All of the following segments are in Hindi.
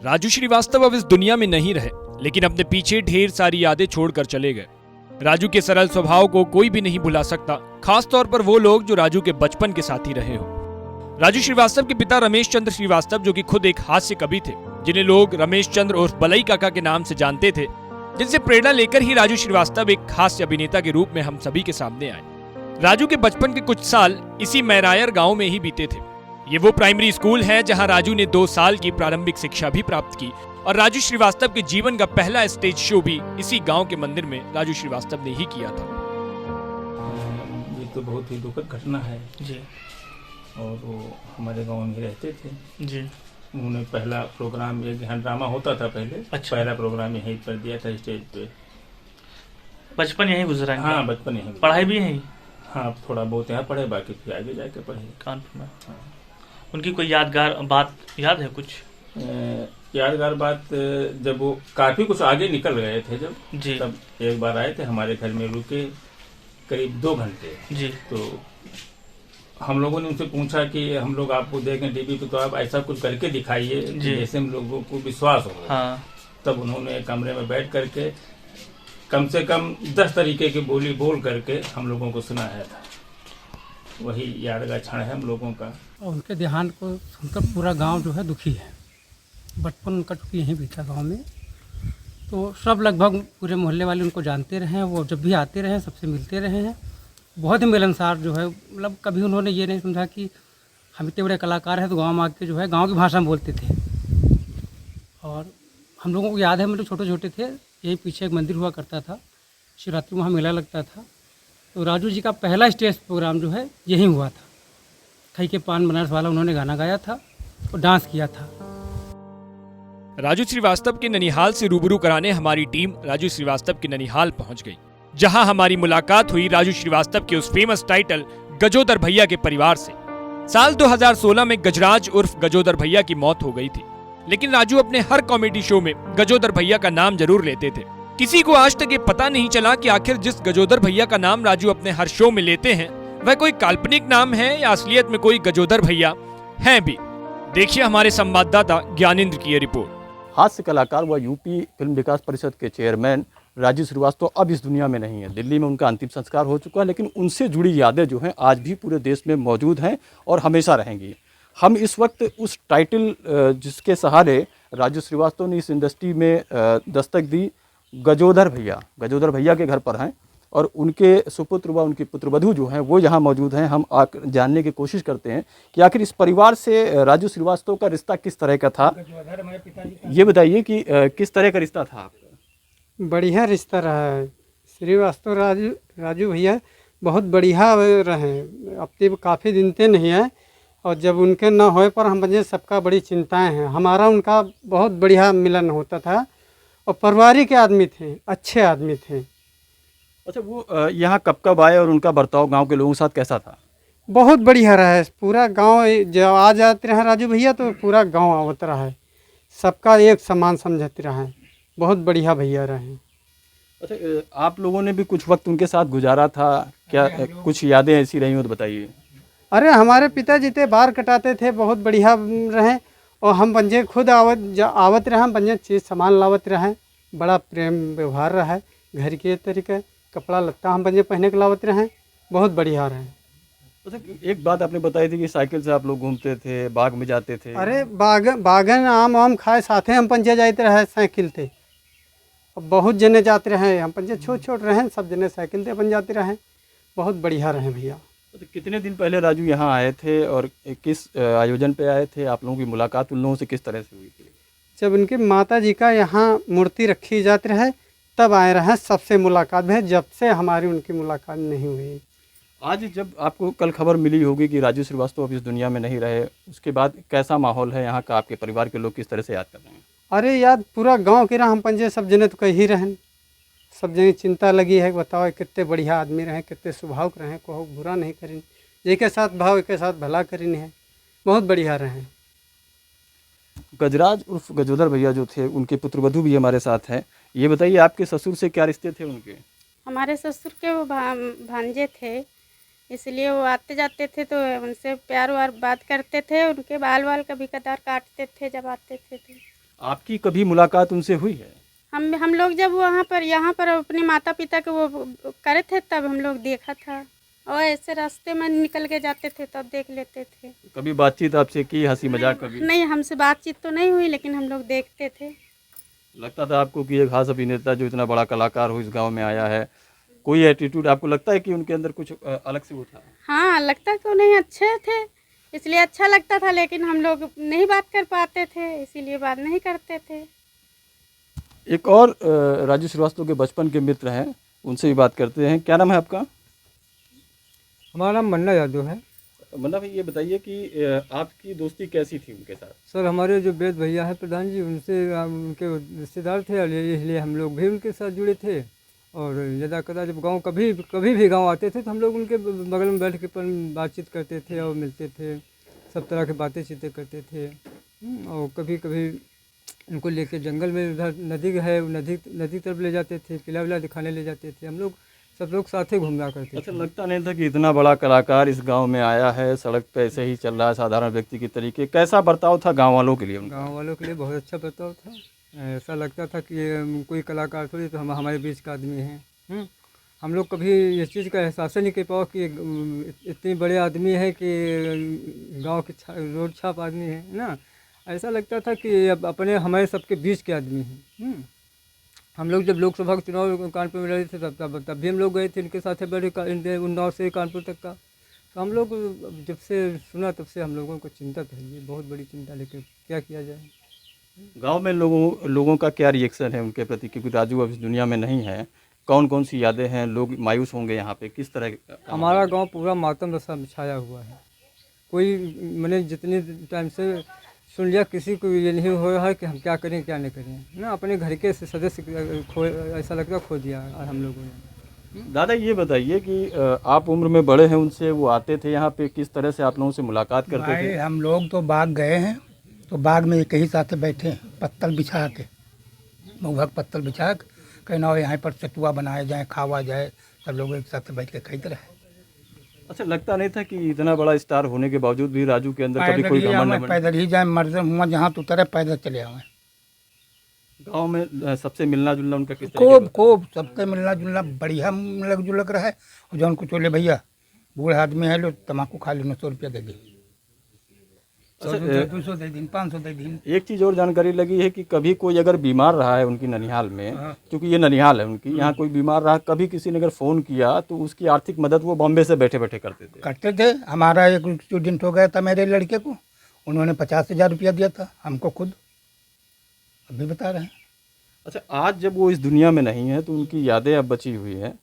राजू श्रीवास्तव अब इस दुनिया में नहीं रहे, लेकिन अपने पीछे ढेर सारी यादें छोड़कर चले गए। राजू के सरल स्वभाव को कोई भी नहीं भुला सकता, खास तौर पर वो लोग जो राजू के बचपन के साथी रहे हो। राजू श्रीवास्तव के पिता रमेश चंद्र श्रीवास्तव, जो कि खुद एक हास्य कवि थे, जिन्हें लोग रमेश चंद्र और बलई काका के नाम से जानते थे, जिनसे प्रेरणा लेकर ही राजू श्रीवास्तव एक हास्य अभिनेता के रूप में हम सभी के सामने आए। राजू के बचपन के कुछ साल इसी मैरायर गांव में ही बीते थे। ये वो प्राइमरी स्कूल है जहां राजू ने 2 साल की प्रारंभिक शिक्षा भी प्राप्त की, और राजू श्रीवास्तव के जीवन का पहला स्टेज शो भी इसी गांव के मंदिर में राजू श्रीवास्तव ने ही किया था। ये तो बहुत ही दुखद घटना है जी। और वो हमारे गांव में रहते थे जी। उन्होंने पहला प्रोग्राम, एक यहाँ ड्रामा होता था पहले। अच्छा। पहला प्रोग्राम यहीं पर दिया था स्टेज पे। बचपन यहीं गुजरा? हाँ, बचपन यहीं। पढ़ाई भी यहीं? हाँ, थोड़ा बहुत यहाँ पढ़े, बाकी फिर आगे जाके पढ़े कानपुर में। हाँ। उनकी कोई यादगार बात याद है कुछ? यादगार बात, जब वो काफी कुछ आगे निकल गए थे जब जी, तब एक बार आए थे हमारे घर में, रुके करीब 2 घंटे। जी। तो हम लोगों ने उनसे पूछा कि हम लोग आपको देखें टीवी पे, तो आप ऐसा कुछ करके दिखाइए जैसे हम लोगों को विश्वास हो। हाँ। तब उन्होंने कमरे में बैठ करके कम से कम 10 तरीके की बोली बोल करके हम लोगों को सुनाया था। वही यादगार क्षण है हम लोगों का। और उनके देहांत को सुनकर पूरा गांव जो है दुखी है। बचपन उनका चूँकि यहीं बीता गांव में, तो सब लगभग पूरे मोहल्ले वाले उनको जानते रहे हैं। वो जब भी आते रहे, सबसे मिलते रहे हैं। बहुत ही मिलनसार जो है, मतलब कभी उन्होंने ये नहीं समझा कि हम इतने बड़े कलाकार हैं तो गाँव में आके जो है गाँव की भाषा में बोलते थे। और हम लोगों को याद है, मतलब छोटे छोटे थे, यही पीछे एक मंदिर हुआ करता था, शिवरात्रि वहाँ मेला लगता था। तो राजू जी का पहला स्टेज प्रोग्राम जो है यहीं हुआ था। खई के पान बनारस वाला उन्होंने गाना गाया था और डांस किया था। राजू श्रीवास्तव के ननिहाल से रूबरू कराने हमारी टीम राजू श्रीवास्तव के ननिहाल पहुंच गई, जहां हमारी मुलाकात हुई राजू श्रीवास्तव के उस फेमस टाइटल गजोदर भैया के परिवार से। साल 2016 में गजराज उर्फ गजोदर भैया की मौत हो गई थी, लेकिन राजू अपने हर कॉमेडी शो में गजोदर भैया का नाम जरूर लेते थे। किसी को आज तक ये पता नहीं चला कि आखिर जिस गजोदर भैया का नाम राजू अपने हर शो में लेते हैं, वह कोई काल्पनिक नाम है या असलियत में कोई गजोदर भैया हैं भी। देखिए हमारे संवाददाता ज्ञानेंद्र की ये रिपोर्ट। हास्य कलाकार व यूपी फिल्म विकास परिषद के चेयरमैन राजू श्रीवास्तव अब इस दुनिया में नहीं है। दिल्ली में उनका अंतिम संस्कार हो चुका है, लेकिन उनसे जुड़ी यादें जो हैं आज भी पूरे देश में मौजूद हैं और हमेशा रहेंगी। हम इस वक्त उस टाइटल जिसके सहारे राजू श्रीवास्तव ने इस इंडस्ट्री में दस्तक दी, गजोदर भैया के घर पर हैं, और उनके सुपुत्र व उनकी पुत्रवधू जो हैं वो यहाँ मौजूद हैं। हम जानने की कोशिश करते हैं कि आखिर इस परिवार से राजू श्रीवास्तव का रिश्ता किस तरह का था। ये बताइए कि किस तरह का रिश्ता था आपका? बढ़िया रिश्ता रहा है। श्रीवास्तव राजू भैया बहुत बढ़िया रहे। अब तो काफ़ी दिन से नहीं है, और जब उनके न होए पर हम बजे सबका बड़ी चिंताएं हैं। हमारा उनका बहुत बढ़िया मिलन होता था, और पारिवारिक आदमी थे, अच्छे आदमी थे। अच्छा, वो यहाँ कब आए और उनका बर्ताव गांव के लोगों के साथ कैसा था? बहुत बढ़िया रहा है। पूरा गांव जब आ जाते रहे राजू भैया तो पूरा गांव आवत रहा है, सबका एक समान समझते रहे। बहुत बढ़िया भैया रहे। अच्छा, आप लोगों ने भी कुछ वक्त उनके साथ गुजारा था क्या? कुछ यादें ऐसी रही हो तो बताइए। अरे हमारे पिताजी थे, बाल कटाते थे, बहुत बढ़िया रहे। और हम बंजे खुद आवत रहे, हम बंजे चीज़ सामान लावत रहे। बड़ा प्रेम व्यवहार रहा है। घर के तरीके कपड़ा लत्ता हम बंजे पहने के लावत रहे। बहुत बढ़िया रहे। अच्छा, एक बात आपने बताई थी कि साइकिल से आप लोग घूमते थे, बाग में जाते थे। अरे बागन आम खाए साथे हम पंजे जाते रहे साइकिल थे। बहुत जने जाते रहे, हम पंजे छोट रहे, सब जने साइकिल से अपन जाते रहे। बहुत बढ़िया रहे भैया। तो कितने दिन पहले राजू यहाँ आए थे और किस आयोजन पे आए थे? आप लोगों की मुलाकात उन लोगों से किस तरह से हुई थी? जब उनकी माता जी का यहाँ मूर्ति रखी जाती रहे तब आए रहे। सबसे मुलाकात है, जब से हमारी उनकी मुलाकात नहीं हुई। आज जब आपको कल खबर मिली होगी कि राजू श्रीवास्तव अब इस दुनिया में नहीं रहे, उसके बाद कैसा माहौल है यहाँ का? आपके परिवार के लोग किस तरह से याद कर रहे हैं? अरे याद पूरा गांव के रहा, हम पंजे सब जने तो कही रहें। सब जने चिंता लगी है, बताओ कितने बढ़िया आदमी रहे, कितने स्वभाव के रहे, को बुरा नहीं करें, एक साथ भाव एक साथ भला करें है। बहुत बढ़िया रहे। गजराज उर्फ गजोदर भैया जो थे, उनके पुत्रवधू भी हमारे साथ हैं। ये बताइए आपके ससुर से क्या रिश्ते थे उनके? हमारे ससुर के वो भांजे थे, इसलिए वो आते जाते थे तो उनसे प्यार व्यार बात करते थे। उनके बाल कभी कदार काटते थे जब आते थे तो। आपकी कभी मुलाकात उनसे हुई है? हम लोग जब वहाँ पर यहाँ पर अपने माता पिता के वो करे थे तब हम लोग देखा था, और ऐसे रास्ते में निकल के जाते थे तब देख लेते थे। कभी बातचीत आपसे की, हंसी मजाक कभी? नहीं, हमसे बातचीत तो नहीं हुई, लेकिन हम लोग देखते थे। लगता था आपको कि एक खास अभिनेता जो इतना बड़ा कलाकार हो इस गांव में आया है, कोई एटीट्यूड आपको लगता है कि उनके अंदर कुछ अलग से वो था? हाँ, लगता तो नहीं, अच्छे थे, इसलिए अच्छा लगता था, लेकिन हम लोग नहीं बात कर पाते थे, इसीलिए बात नहीं करते थे। एक और राजू श्रीवास्तव के बचपन के मित्र हैं, उनसे भी बात करते हैं। क्या नाम है आपका? हमारा नाम मन्ना यादव है। मन्ना भाई, ये बताइए कि आपकी दोस्ती कैसी थी उनके साथ? सर, हमारे जो वेद भैया हैं प्रधान जी, उनसे उनके रिश्तेदार थे, इसलिए हम लोग भी उनके साथ जुड़े थे। और यदा कदा जब गांव कभी भी गांव आते थे तो हम लोग उनके बगल में बैठ के बातचीत करते थे और मिलते थे, सब तरह की बातें चीतें करते थे। और कभी कभी उनको लेके जंगल में, उधर नदी है, नदी तरफ ले जाते थे, किला विला दिखाने ले जाते थे, हम लोग सब लोग साथ ही घूमना करते थे। अच्छा, लगता नहीं था कि इतना बड़ा कलाकार इस गांव में आया है, सड़क पे ऐसे ही चल रहा है साधारण व्यक्ति की तरीके? कैसा बर्ताव था गांव वालों के लिए उनका? गांव वालों के लिए बहुत अच्छा बर्ताव था। ऐसा लगता था कि ये कोई कलाकार थोड़ी, तो हम हमारे बीच का आदमी हैं। हम लोग कभी इस चीज़ का एहसास नहीं कर पाओ कि इतने बड़े आदमी है कि गांव के रोड छाप आदमी है ना। ऐसा लगता था कि अब अपने हमारे सबके बीच के आदमी हैं। हम लोग जब लोकसभा के चुनाव कानपुर में लड़े थे तब भी हम लोग गए थे इनके साथ बैठे, उन्नाव से कानपुर तक का। तो हम लोग जब से सुना तब से हम लोगों को चिंता तो है, ये बहुत बड़ी चिंता, लेकिन क्या किया जाए। गांव में लोगों का क्या रिएक्शन है उनके प्रति, क्योंकि राजू अब इस दुनिया में नहीं है? कौन कौन सी यादें हैं? लोग मायूस होंगे यहाँ पे, किस तरह? हमारा गांव पूरा मातम रसा छाया हुआ है। कोई मैंने जितने टाइम से सुन लिया, किसी को ये नहीं हो रहा है कि हम क्या करें क्या नहीं करें ना। अपने घर के सदस्य ऐसा लगता खो दिया हम लोगों ने। दादा, ये बताइए कि आप उम्र में बड़े हैं उनसे, वो आते थे यहाँ पे, किस तरह से आप लोगों से मुलाकात करते थे? हम लोग तो बाग गए हैं, तो बाग में एक ही साथ बैठे हैं, पत्तल बिछा के, महुआ पत्तल बिछा के कहना यहाँ पर चटुआ बनाया जाए, खावा जाए, सब लोग एक साथ बैठ के खाते रहे। अच्छा, लगता नहीं था कि इतना बड़ा स्टार होने के बावजूद भी राजू के अंदर कभी कोई घमंड न? पैदल ही जाए, मर्द हुआ जहाँ तो उतरे पैदल चले आए। गांव में सबसे मिलना जुलना उनका किस तरह? खूब सबसे मिलना जुलना बढ़िया मिलक जुलक रहा है। और जौन को चले भैया बूढ़े आदमी है, लो तम्बाकू खा लो, 100 रुपया दे दी, 200 दे दिन, 500 दे दिन। एक चीज़ और जानकारी लगी है कि कभी कोई अगर बीमार रहा है उनकी ननिहाल में, क्योंकि ये ननिहाल है उनकी, यहाँ कोई बीमार रहा, कभी किसी ने अगर फ़ोन किया तो उसकी आर्थिक मदद वो बॉम्बे से बैठे बैठे करते थे। हमारा एक स्टूडेंट हो गया था मेरे लड़के को, उन्होंने 50,000 रुपया दिया था हमको, खुद अभी बता रहे हैं। अच्छा, आज जब वो इस दुनिया में नहीं है तो उनकी यादें अब बची हुई हैं,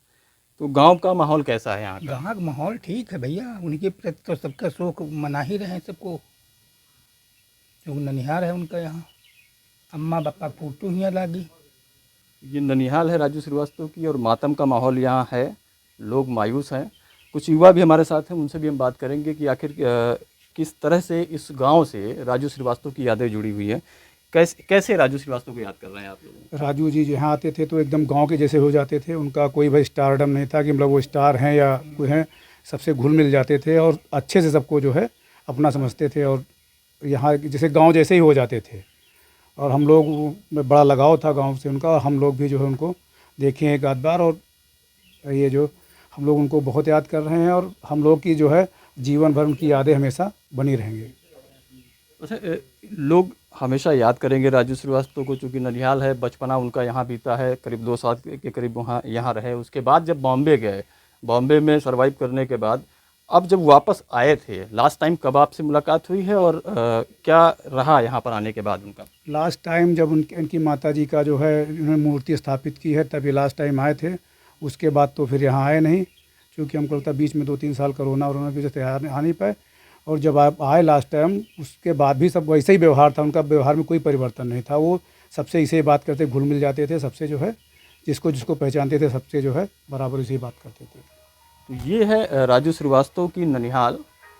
तो गांव का माहौल कैसा है यहाँ का? गाँव का माहौल ठीक है भैया, उनके प्रति तो सबका शोक मना ही रहे हैं सबको, जो ननिहाल है उनका। यहाँ अम्मा पापा फोटो ही लागी। ये ननिहाल है राजू श्रीवास्तव की, और मातम का माहौल यहाँ है, लोग मायूस हैं। कुछ युवा भी हमारे साथ हैं, उनसे भी हम बात करेंगे कि आखिर किस तरह से इस गांव से राजू श्रीवास्तव की यादें जुड़ी हुई हैं। कैसे राजू श्रीवास्तव को याद कर रहे हैं आप लोग? राजू जी यहाँ आते थे तो एकदम गांव के जैसे हो जाते थे। उनका कोई भाई स्टारडम नहीं था कि मतलब वो स्टार हैं या कोई हैं, सबसे घुल मिल जाते थे और अच्छे से सबको जो है अपना समझते थे, और यहाँ जैसे गांव जैसे ही हो जाते थे। और हम लोग में बड़ा लगाव था गांव से उनका, और हम लोग भी जो है उनको देखे हैं एक आध बार, और ये जो हम लोग उनको बहुत याद कर रहे हैं, और हम लोग की जो है जीवन भर उनकी यादें हमेशा बनी रहेंगी। अच्छा, लोग हमेशा याद करेंगे राजू श्रीवास्तव को, चूँकि ननिहाल है, बचपना उनका यहाँ बीता है, करीब 2 साल के करीब वहाँ यहाँ रहे। उसके बाद जब बॉम्बे गए, बॉम्बे में सर्वाइव करने के बाद अब जब वापस आए थे, लास्ट टाइम कब आपसे मुलाकात हुई है, और क्या रहा यहाँ पर आने के बाद उनका? लास्ट टाइम जब उनकी माता जी का जो है उन्होंने मूर्ति स्थापित की है, तभी लास्ट टाइम आए थे। उसके बाद तो फिर यहाँ आए नहीं, क्योंकि हमको लगता है बीच में 2-3 साल कोरोना की वजह से आ नहीं पाए। और जब आप आए लास्ट टाइम, उसके बाद भी सब वैसे ही व्यवहार था उनका, व्यवहार में कोई परिवर्तन नहीं था। वो सबसे इसे बात करते, घुल मिल जाते थे सबसे, जो है जिसको पहचानते थे सबसे जो है बराबर इसे बात करते थे। तो ये है राजू श्रीवास्तव की ननिहाल,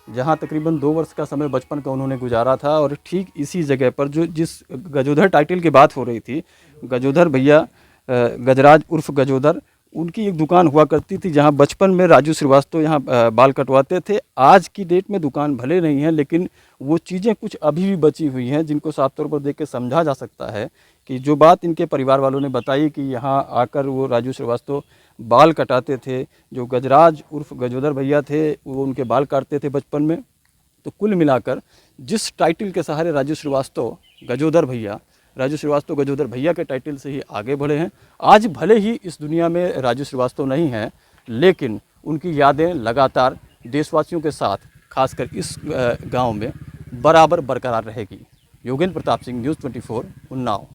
जहाँ तकरीबन 2 वर्ष का समय बचपन का उन्होंने गुजारा था। और ठीक इसी जगह पर जिस गजोधर टाइटल की बात हो रही थी, गजोधर भैया, गजराज उर्फ गजोधर, उनकी एक दुकान हुआ करती थी जहां बचपन में राजू श्रीवास्तव यहां बाल कटवाते थे। आज की डेट में दुकान भले नहीं है, लेकिन वो चीज़ें कुछ अभी भी बची हुई हैं जिनको साफ तौर पर देख के समझा जा सकता है कि जो बात इनके परिवार वालों ने बताई कि यहाँ आकर वो राजू श्रीवास्तव बाल कटाते थे, जो गजराज उर्फ गजोदर भैया थे वो उनके बाल काटते थे बचपन में। तो कुल मिलाकर जिस टाइटल के सहारे राजू श्रीवास्तव गजोदर भैया के टाइटल से ही आगे बढ़े हैं, आज भले ही इस दुनिया में राजू श्रीवास्तव नहीं हैं, लेकिन उनकी यादें लगातार देशवासियों के साथ खासकर इस गांव में बराबर बरकरार रहेगी। योगेंद्र प्रताप सिंह, न्यूज़ 24, उन्नाव।